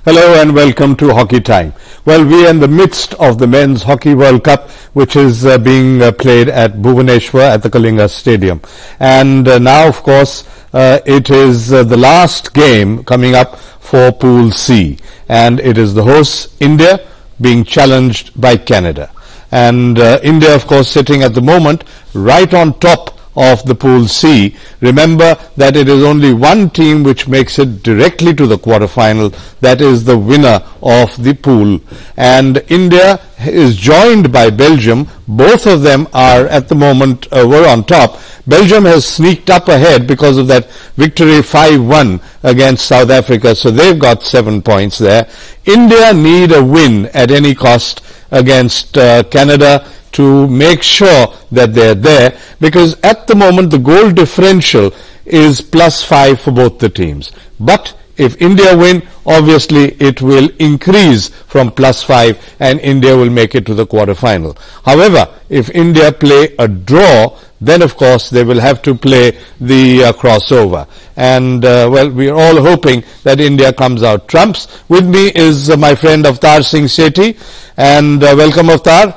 Hello and welcome to Hockey Time. Well, we are in the midst of the Men's Hockey World Cup, which is being played at Bhubaneswar at the Kalinga Stadium. And now, of course, it is the last game coming up for Pool C. And it is the hosts, India, being challenged by Canada. And India, of course, sitting at the moment right on top of the Pool C. Remember that it is only one team which makes it directly to the quarterfinal. That is the winner of the pool. And India is joined by Belgium. Both of them are at the moment were on top. Belgium has sneaked up ahead because of that victory 5-1 against South Africa. So they've got 7 points there. India need a win at any cost against Canada to make sure that they're there, because at the moment the goal differential is +5 for both the teams. But if India win, obviously it will increase from +5 and India will make it to the quarterfinal. However, if India play a draw, then of course they will have to play the crossover. And well, we are all hoping that India comes out trumps. With me is my friend Avtar Singh Sethi, and welcome Avtar.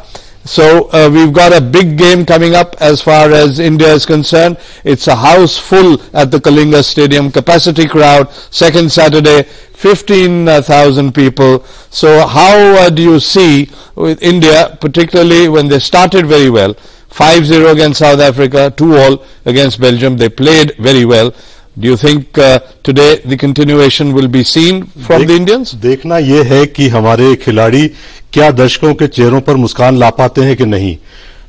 So we've got a big game coming up as far as India is concerned. It's a house full at the Kalinga Stadium, capacity crowd, second Saturday, 15,000 people. So how do you see with India, particularly when they started very well, 5-0 against South Africa, 2-all against Belgium, they played very well. Do you think today the continuation will be seen from the Indians? देखना ये है कि हमारे खिलाड़ी क्या दर्शकों के चेहरों पर मुस्कान ला पाते हैं कि नहीं।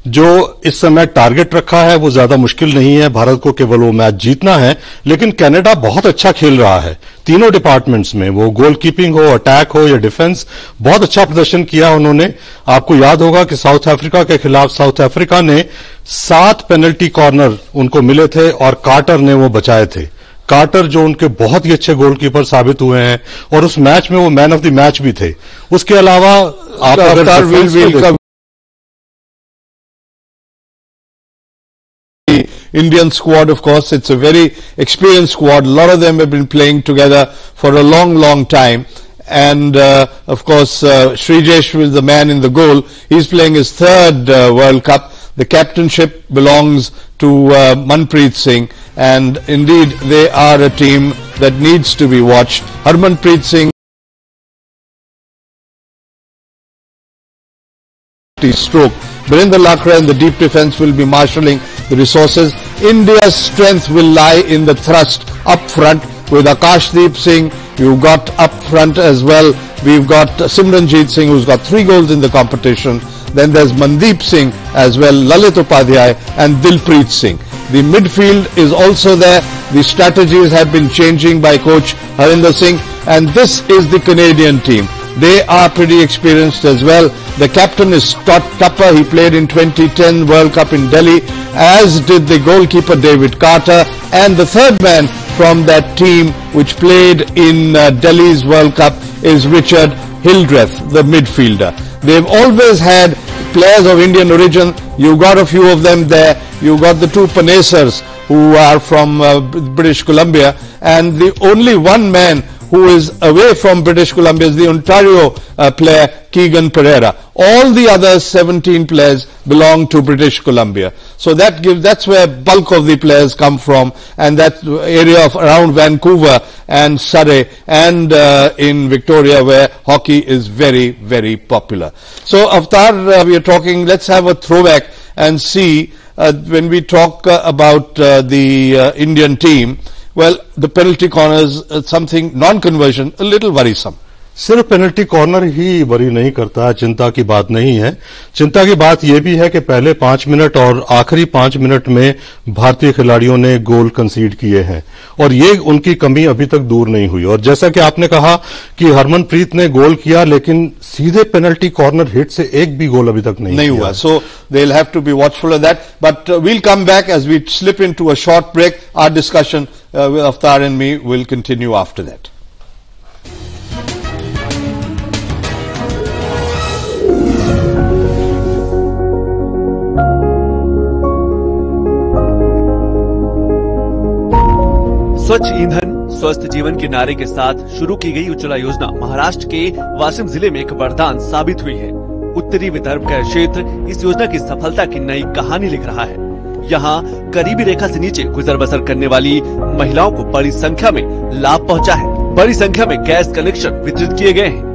जो इस समय टारगेट रखा है वो ज्यादा मुश्किल नहीं है, भारत को केवल वो मैच जीतना है, लेकिन कनाडा बहुत अच्छा खेल रहा है तीनों डिपार्टमेंट्स में, वो गोलकीपिंग हो, अटैक हो या डिफेंस, बहुत अच्छा प्रदर्शन किया उन्होंने। आपको याद होगा कि साउथ अफ्रीका के खिलाफ साउथ अफ्रीका ने 7 पेनल्टी कॉर्नर उनको मिले थे और कार्टर ने वो बचाए थे। कार्टर जो उनके बहुत ही अच्छे गोलकीपर साबित हुए हैं और उस मैच में वो मैन ऑफ द मैच भी थे। उसके अलावा आप अगर Indian squad, of course, it's a very experienced squad. A lot of them have been playing together for a long time. And of course, Srijesh was the man in the goal. He's playing his third World Cup. The captainship belongs to Manpreet Singh, and indeed they are a team that needs to be watched. Harmanpreet Singh stroke. Birinder Lakra in the deep defense will be marshalling the resources. India's strength will lie in the thrust up front with Akashdeep Singh. You've got up front as well. We've got Simranjeet Singh, who's got 3 goals in the competition. Then there's Mandeep Singh as well, Lalit Upadhyay and Dilpreet Singh. The midfield is also there. The strategies have been changing by coach Harinder Singh, and this is the Canadian team. They are pretty experienced as well. The captain is Scott Tupper. He played in 2010 World Cup in Delhi, as did the goalkeeper David Carter, and the third man from that team which played in Delhi's World Cup is Richard Hildreth, the midfielder. They've always had players of Indian origin. You've got a few of them there. You've got the 2 Panesars who are from British Columbia, and the only one man who is away from British Columbia is the Ontario player Keegan Pereira. All the other 17 players belong to British Columbia. So that's where bulk of the players come from, and that area of around Vancouver and Surrey and in Victoria, where hockey is very popular. So Avtar, we are talking, let's have a throwback and see when we talk about the Indian team. Well, the penalty corners, something non-conversion, a little worrisome. सिर्फ penalty corner ही worry नहीं करता, चिंता की बात नहीं है। चिंता की बात यह भी है कि पहले 5 मिनट और आखिरी 5 मिनट में भारतीय खिलाड़ियों ने गोल कंसीड किए हैं और ये उनकी कमी अभी तक दूर नहीं हुई। और जैसा कि आपने कहा कि हरमनप्रीत ने गोल किया, लेकिन सीधे पेनल्टी कॉर्नर हिट से एक भी गोल अभी तक नहीं हुआ। So they'll have to be watchful of that. But we'll come back as we slip into a short break. Our discussion with Avtar and me will continue after that. स्वच्छ ईंधन, स्वस्थ जीवन के नारे के साथ शुरू की गई उज्ज्वला योजना महाराष्ट्र के वाशिम जिले में एक वरदान साबित हुई है। उत्तरी विदर्भ का क्षेत्र इस योजना की सफलता की नई कहानी लिख रहा है। यहाँ गरीबी रेखा से नीचे गुजर बसर करने वाली महिलाओं को बड़ी संख्या में लाभ पहुँचा है। बड़ी संख्या में गैस कनेक्शन वितरित किए गए हैं।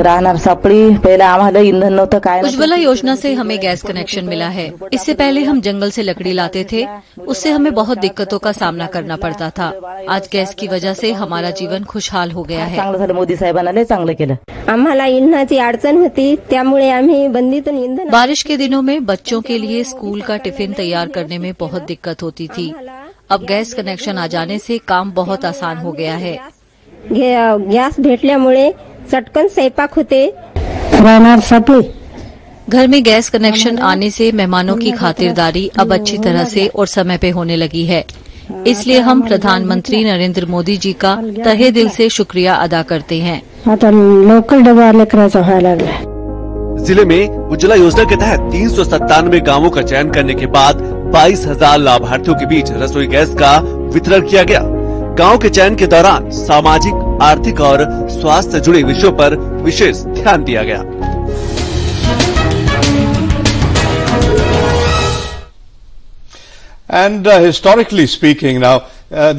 राहणार सापड़ी पहले आम्हाला ईंधन नव्हतं काय। उज्ज्वला योजना से हमें गैस कनेक्शन मिला है। इससे पहले हम जंगल से लकड़ी लाते थे, उससे हमें बहुत दिक्कतों का सामना करना पड़ता था। आज गैस की वजह से हमारा जीवन खुशहाल हो गया है। चांगलं झालं, मोदी साहेबांना लय चांगलं केलं। आम्हाला इंधनाची अडचण होती, त्यामुळे आम्ही बंदीतून इंधन। बारिश के दिनों में बच्चों के लिए स्कूल का टिफिन तैयार करने में बहुत दिक्कत होती थी। अब गैस कनेक्शन आ जाने से काम बहुत आसान हो गया है। गॅस भेटल्यामुळे चटकन स्वयंपाक होते। राहणार सापड़ी घर में गैस कनेक्शन आने से मेहमानों की खातिरदारी अब अच्छी तरह से और समय पे होने लगी है। इसलिए हम प्रधानमंत्री नरेंद्र मोदी जी का तहे दिल से शुक्रिया अदा करते हैं। आता लोकल डबा लेकराचा व्हायला लागला। जिले में उज्ज्वला योजना के तहत 397 गांवों का चयन करने के बाद 22,000 लाभार्थियों के बीच रसोई गैस का वितरण किया गया। गांव के चयन के दौरान सामाजिक, आर्थिक और स्वास्थ्य से जुड़े विषयों पर विशेष ध्यान दिया गया। And historically speaking, now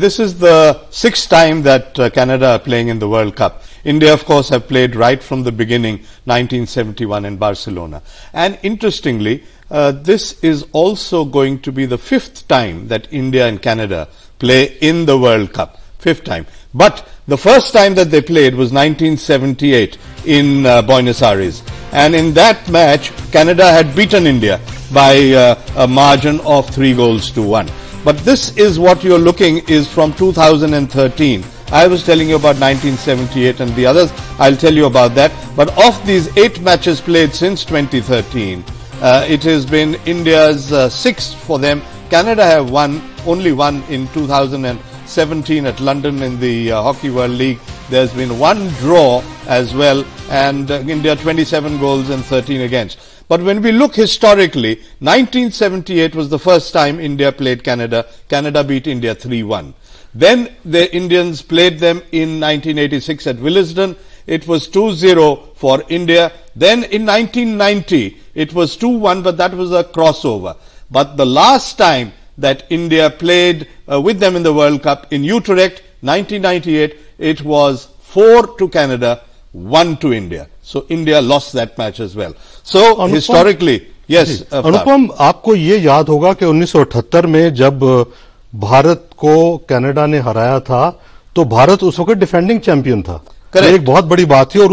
this is the 6th time that Canada are playing in the World Cup. India, of course, have played right from the beginning, 1971 in Barcelona. And interestingly, this is also going to be the 5th time that India and Canada play in the World Cup. 5th time. But the first time that they played was 1978 in Buenos Aires. And in that match, Canada had beaten India by a margin of 3-1. But this is what you're looking is from 2013. I was telling you about 1978 and the others, I'll tell you about that. But of these 8 matches played since 2013, it has been India's 6th for them. Canada have only won in 2017 at London in the Hockey World League. There's been 1 draw as well, and India 27 goals and 13 against. But when we look historically, 1978 was the first time India played Canada. Canada beat India 3-1. Then the Indians played them in 1986 at Willesden. It was 2-0 for India. Then in 1990, it was 2-1, but that was a crossover. But the last time that India played with them in the World Cup in Utrecht, 1998, it was 4 to Canada, 1 to India. So India lost that match as well. So historically, yes. अनुपम, आपको ये याद होगा कि 1978 में जब भारत को Canada ने हराया था, तो भारत उस वक्त डिफेंडिंग चैंपियन था। एक बहुत बड़ी बात थी। और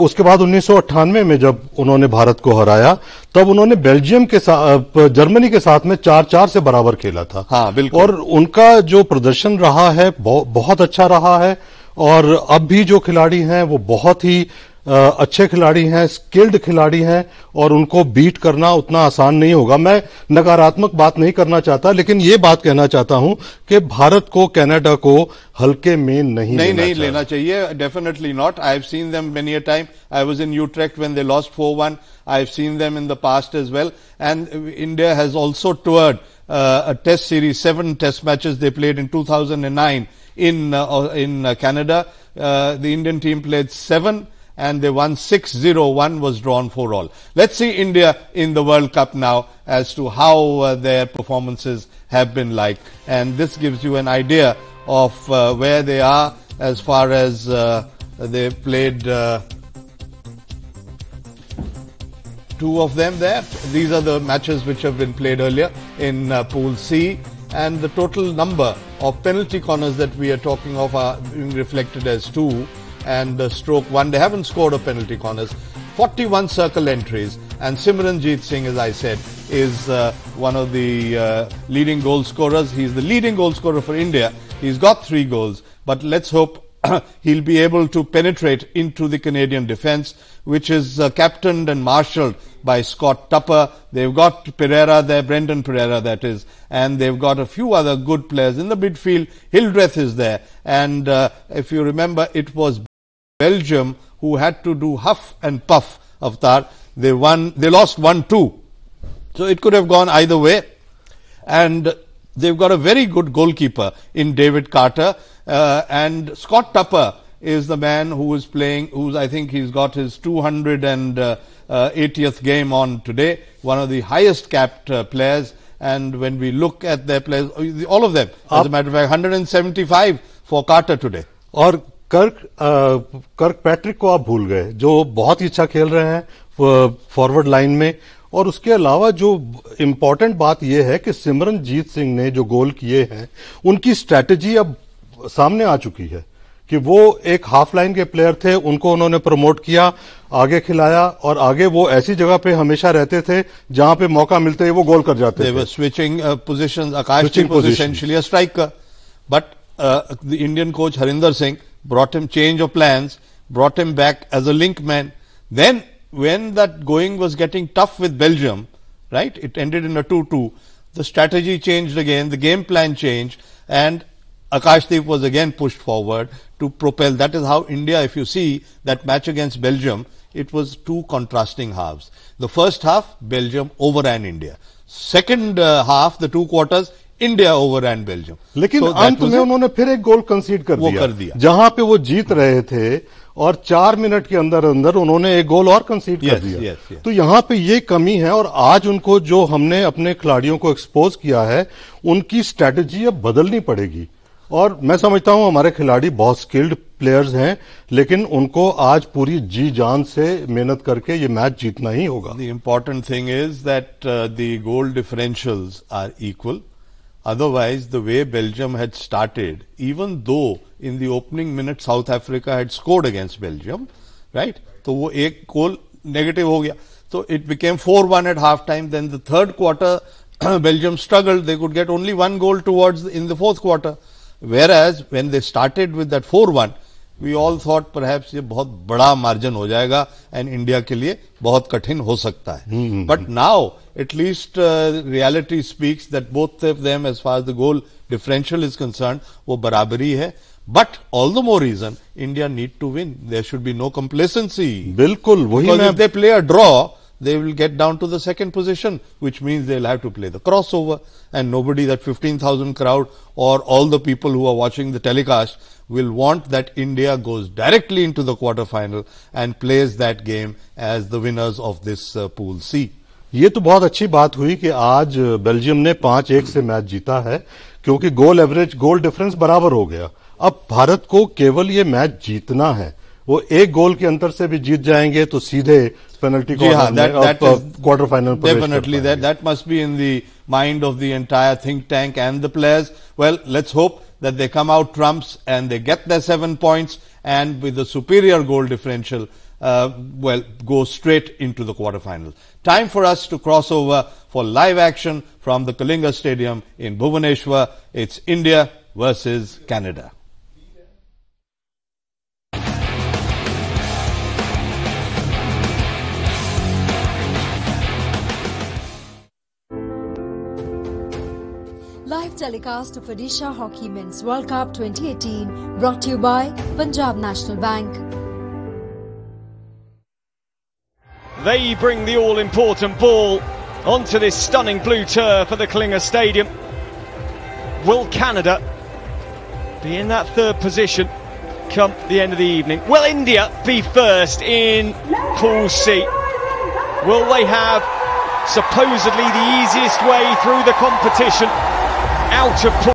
उसके बाद 1998 में जब उन्होंने भारत को हराया, तब उन्होंने बेल्जियम के साथ, जर्मनी के साथ में 4-4 से बराबर खेला था। हाँ, बिल्कुल। और उनका जो प्रदर्शन रहा है बहुत अच्छा रहा है। और अब भी जो खिलाड़ी हैं वो बहुत ही अच्छे खिलाड़ी हैं, स्किल्ड खिलाड़ी हैं, और उनको बीट करना उतना आसान नहीं होगा। मैं नकारात्मक बात नहीं करना चाहता, लेकिन ये बात कहना चाहता हूं कि भारत को कनाडा को हल्के में नहीं लेना चाहिए। Definitely not. I've seen them many a time. I was in Utrecht when they lost 4-1. I've seen them in the past as well. And India has also toured a test series, 7 test matches they played in 2009 in Canada. The Indian team played 7. And they won 6-0, 1 was drawn 4-all. Let's see India in the World Cup now as to how their performances have been like. And this gives you an idea of where they are as far as they played 2 of them there. These are the matches which have been played earlier in Pool C. And the total number of penalty corners that we are talking of are being reflected as 2. And stroke 1. They haven't scored a penalty corners. 41 circle entries. And Simranjeet Singh, as I said, is one of the leading goal scorers. He's the leading goal scorer for India. He's got 3 goals. But let's hope he'll be able to penetrate into the Canadian defense, which is captained and marshalled by Scott Tupper. They've got Pereira there, Brendan Pereira that is, and they've got a few other good players. In the midfield, Hildreth is there. And if you remember, it was Belgium who had to do huff and puff, Avtar. They lost 1-2. So it could have gone either way. And they've got a very good goalkeeper in David Carter. and Scott Tupper is the man who is playing, I think he's got his 280th game on today, one of the highest capped players. And when we look at their players, all of them, as a matter of fact, 175 for Carter today. और कर्क Patrick को आप भूल गए, जो बहुत ही अच्छा खेल रहे हैं फॉरवर्ड लाइन में। और उसके अलावा जो इम्पोर्टेंट बात यह है कि सिमरनजीत सिंह ने जो गोल किए हैं, उनकी स्ट्रैटेजी अब सामने आ चुकी है कि वो एक हाफ लाइन के प्लेयर थे, उनको उन्होंने प्रमोट किया, आगे खिलाया, और आगे वो ऐसी जगह पे हमेशा रहते थे जहां पे मौका मिलते ही वो गोल कर जाते थे। Switching positions, Akash was essentially a striker, but the Indian coach Harinder Singh brought him change of plans, brought him back as a link man. Then when that going was getting tough with Belgium, right, it ended in a 2-2, the strategy changed again, the game plan changed, and Akashdeep was again pushed forward to propel. That is how India, if you see that match against Belgium, it was two contrasting halves. The first half, Belgium overran India. Second half, the two quarters, India overran Belgium. लेकिन अंत में उन्होंने फिर एक गोल कंसीड कर दिया, जहां पे वो जीत रहे थे, और 4 मिनट के अंदर अंदर उन्होंने एक गोल और कंसीड कर दिया। तो यहां पे ये कमी है, और आज उनको जो हमने अपने खिलाड़ियों को एक्सपोज किया है, उनकी स्ट्रैटेजी अब बदलनी पड़ेगी। और मैं समझता हूं हमारे खिलाड़ी बहुत स्किल्ड प्लेयर्स हैं, लेकिन उनको आज पूरी जी जान से मेहनत करके ये मैच जीतना ही होगा। The important thing is that the goal differentials are equal. Otherwise, the way Belgium had started, even though in the opening minute South Africa had scored against Belgium, right? So वो एक goal negative हो गया. So it became 4-1 at half time. Then the third quarter, Belgium struggled. They could get only one goal in the fourth quarter. Whereas when they started with that 4-1, we all thought perhaps ये बहुत बड़ा margin हो जाएगा and India के लिए बहुत कठिन हो सकता है. But now at least reality speaks that both of them, as far as the goal differential is concerned, वो बराबरी है. But all the more reason India need to win. There should be no complacency. बिल्कुल वही. Because if they play a draw, they will get down to the second position, which means they'll have to play the crossover, and nobody, that 15,000 crowd or all the people who are watching the telecast, will want that India goes directly into the quarterfinal and plays that game as the winners of this pool C. ये तो बहुत अच्छी बात हुई कि आज Belgium ने 5-1 से मैच जीता है, क्योंकि गोल एवरेज, गोल डिफरेंस बराबर हो गया। अब भारत को केवल ये मैच जीतना है। वो एक गोल के अंतर से भी जीत जाएंगे तो सीधे penalty quarter final. Definitely that must be in the mind of the entire think tank and the players. Well, let's hope that they come out trumps and they get their 7 points, and with the superior goal differential, go straight into the quarterfinals. Time for us to cross over for live action from the Kalinga Stadium in Bhubaneswar. It's India versus Canada. Live telecast of Odisha Hockey Men's World Cup 2018, brought to you by Punjab National Bank. They bring the all-important ball onto this stunning blue turf at the Kalinga Stadium. Will Canada be in that third position come the end of the evening? Will India be first in Pool C? Will they have supposedly the easiest way through the competition out of Pool